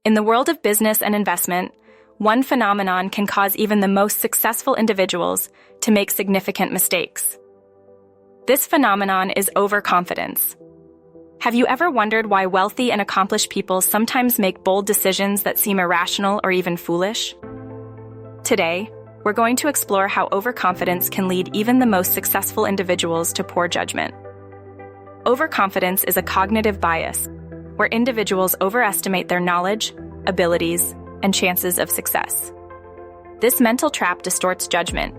In the world of business and investment, one phenomenon can cause even the most successful individuals to make significant mistakes. This phenomenon is overconfidence. Have you ever wondered why wealthy and accomplished people sometimes make bold decisions that seem irrational or even foolish? Today, we're going to explore how overconfidence can lead even the most successful individuals to poor judgment. Overconfidence is a cognitive bias, where individuals overestimate their knowledge, abilities, and chances of success. This mental trap distorts judgment,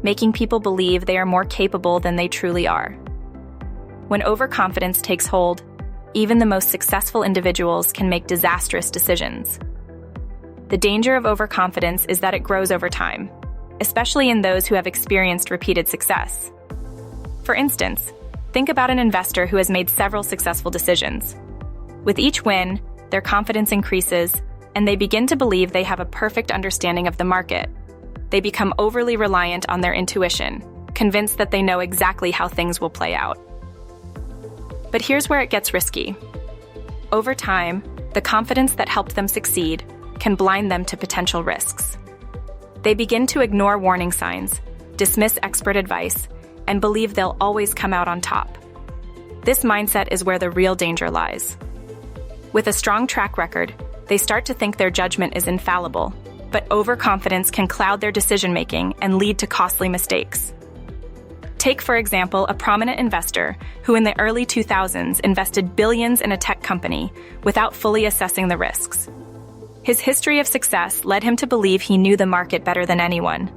making people believe they are more capable than they truly are. When overconfidence takes hold, even the most successful individuals can make disastrous decisions. The danger of overconfidence is that it grows over time, especially in those who have experienced repeated success. For instance, think about an investor who has made several successful decisions. With each win, their confidence increases, and they begin to believe they have a perfect understanding of the market. They become overly reliant on their intuition, convinced that they know exactly how things will play out. But here's where it gets risky. Over time, the confidence that helped them succeed can blind them to potential risks. They begin to ignore warning signs, dismiss expert advice, and believe they'll always come out on top. This mindset is where the real danger lies. With a strong track record, they start to think their judgment is infallible, but overconfidence can cloud their decision-making and lead to costly mistakes. Take, for example, a prominent investor who in the early 2000s invested billions in a tech company without fully assessing the risks. His history of success led him to believe he knew the market better than anyone.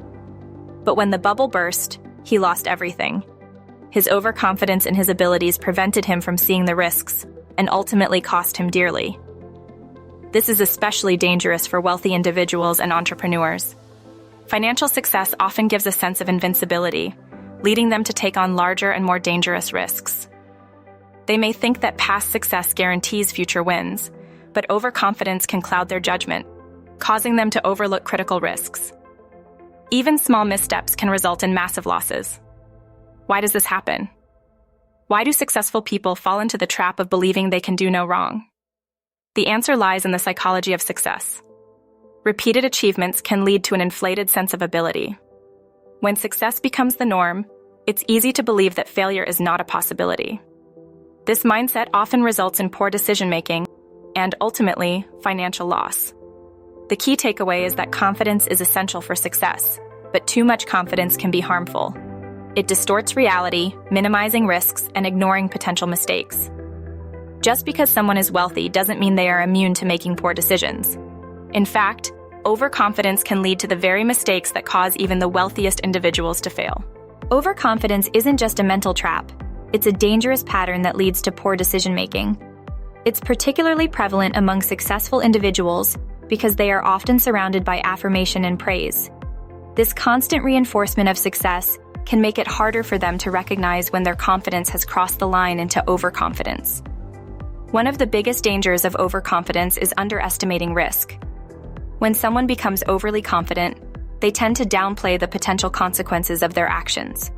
But when the bubble burst, he lost everything. His overconfidence in his abilities prevented him from seeing the risks and ultimately cost him dearly. This is especially dangerous for wealthy individuals and entrepreneurs. Financial success often gives a sense of invincibility, leading them to take on larger and more dangerous risks. They may think that past success guarantees future wins, but overconfidence can cloud their judgment, causing them to overlook critical risks. Even small missteps can result in massive losses. Why does this happen? Why do successful people fall into the trap of believing they can do no wrong? The answer lies in the psychology of success. Repeated achievements can lead to an inflated sense of ability. When success becomes the norm, it's easy to believe that failure is not a possibility. This mindset often results in poor decision-making and, ultimately, financial loss. The key takeaway is that confidence is essential for success, but too much confidence can be harmful. It distorts reality, minimizing risks and ignoring potential mistakes. Just because someone is wealthy doesn't mean they are immune to making poor decisions. In fact, overconfidence can lead to the very mistakes that cause even the wealthiest individuals to fail. Overconfidence isn't just a mental trap. It's a dangerous pattern that leads to poor decision-making. It's particularly prevalent among successful individuals because they are often surrounded by affirmation and praise. This constant reinforcement of success can make it harder for them to recognize when their confidence has crossed the line into overconfidence. One of the biggest dangers of overconfidence is underestimating risk. When someone becomes overly confident, they tend to downplay the potential consequences of their actions.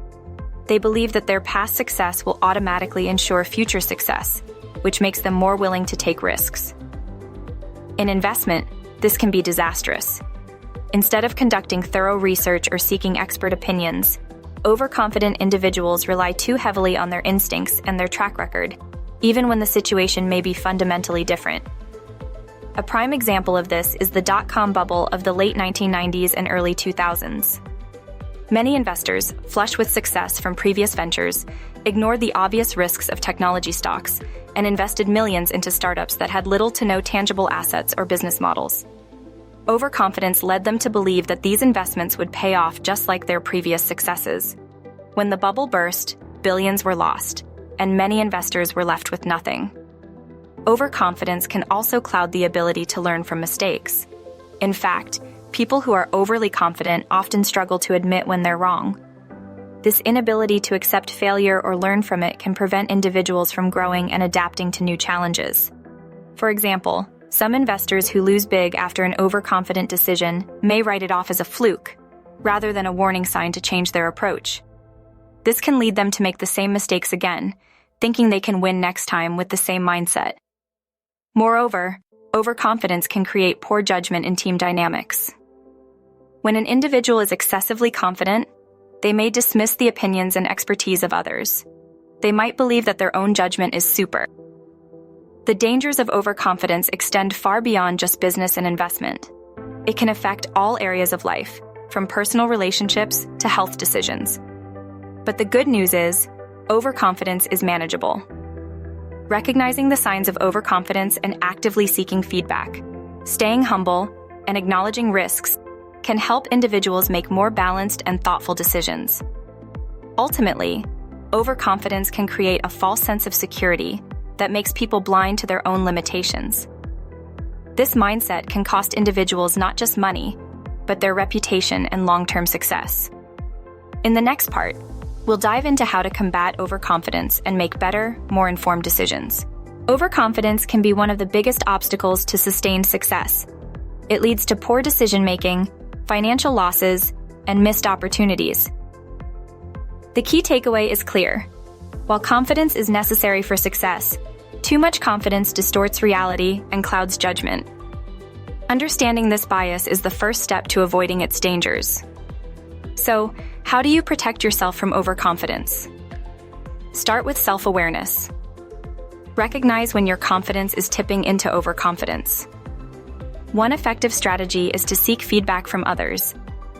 They believe that their past success will automatically ensure future success, which makes them more willing to take risks. In investment, this can be disastrous. Instead of conducting thorough research or seeking expert opinions, overconfident individuals rely too heavily on their instincts and their track record, even when the situation may be fundamentally different. A prime example of this is the dot-com bubble of the late 1990s and early 2000s. Many investors, flush with success from previous ventures, ignored the obvious risks of technology stocks and invested millions into startups that had little to no tangible assets or business models. Overconfidence led them to believe that these investments would pay off just like their previous successes. When the bubble burst, billions were lost, and many investors were left with nothing. Overconfidence can also cloud the ability to learn from mistakes. In fact, people who are overly confident often struggle to admit when they're wrong. This inability to accept failure or learn from it can prevent individuals from growing and adapting to new challenges. For example, some investors who lose big after an overconfident decision may write it off as a fluke, rather than a warning sign to change their approach. This can lead them to make the same mistakes again, thinking they can win next time with the same mindset. Moreover, overconfidence can create poor judgment in team dynamics. When an individual is excessively confident, they may dismiss the opinions and expertise of others. They might believe that their own judgment is super. The dangers of overconfidence extend far beyond just business and investment. It can affect all areas of life, from personal relationships to health decisions. But the good news is, overconfidence is manageable. Recognizing the signs of overconfidence and actively seeking feedback, staying humble, and acknowledging risks can help individuals make more balanced and thoughtful decisions. Ultimately, overconfidence can create a false sense of security that makes people blind to their own limitations. This mindset can cost individuals not just money, but their reputation and long-term success. In the next part, we'll dive into how to combat overconfidence and make better, more informed decisions. Overconfidence can be one of the biggest obstacles to sustained success. It leads to poor decision-making, financial losses, and missed opportunities. The key takeaway is clear. While confidence is necessary for success, too much confidence distorts reality and clouds judgment. Understanding this bias is the first step to avoiding its dangers. So, how do you protect yourself from overconfidence? Start with self-awareness. Recognize when your confidence is tipping into overconfidence. One effective strategy is to seek feedback from others.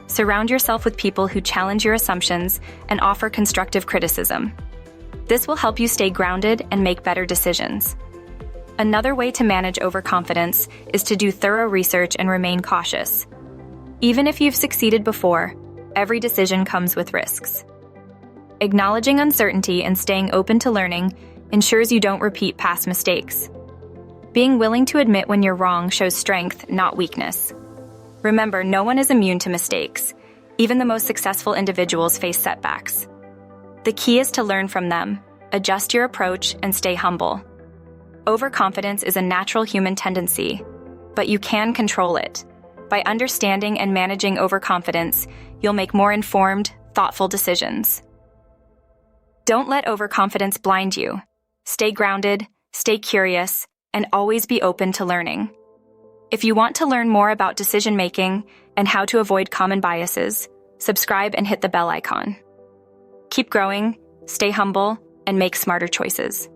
Surround yourself with people who challenge your assumptions and offer constructive criticism. This will help you stay grounded and make better decisions. Another way to manage overconfidence is to do thorough research and remain cautious. Even if you've succeeded before, every decision comes with risks. Acknowledging uncertainty and staying open to learning ensures you don't repeat past mistakes. Being willing to admit when you're wrong shows strength, not weakness. Remember, no one is immune to mistakes. Even the most successful individuals face setbacks. The key is to learn from them, adjust your approach, and stay humble. Overconfidence is a natural human tendency, but you can control it. By understanding and managing overconfidence, you'll make more informed, thoughtful decisions. Don't let overconfidence blind you. Stay grounded, stay curious, and always be open to learning. If you want to learn more about decision-making and how to avoid common biases, subscribe and hit the bell icon. Keep growing, stay humble, and make smarter choices.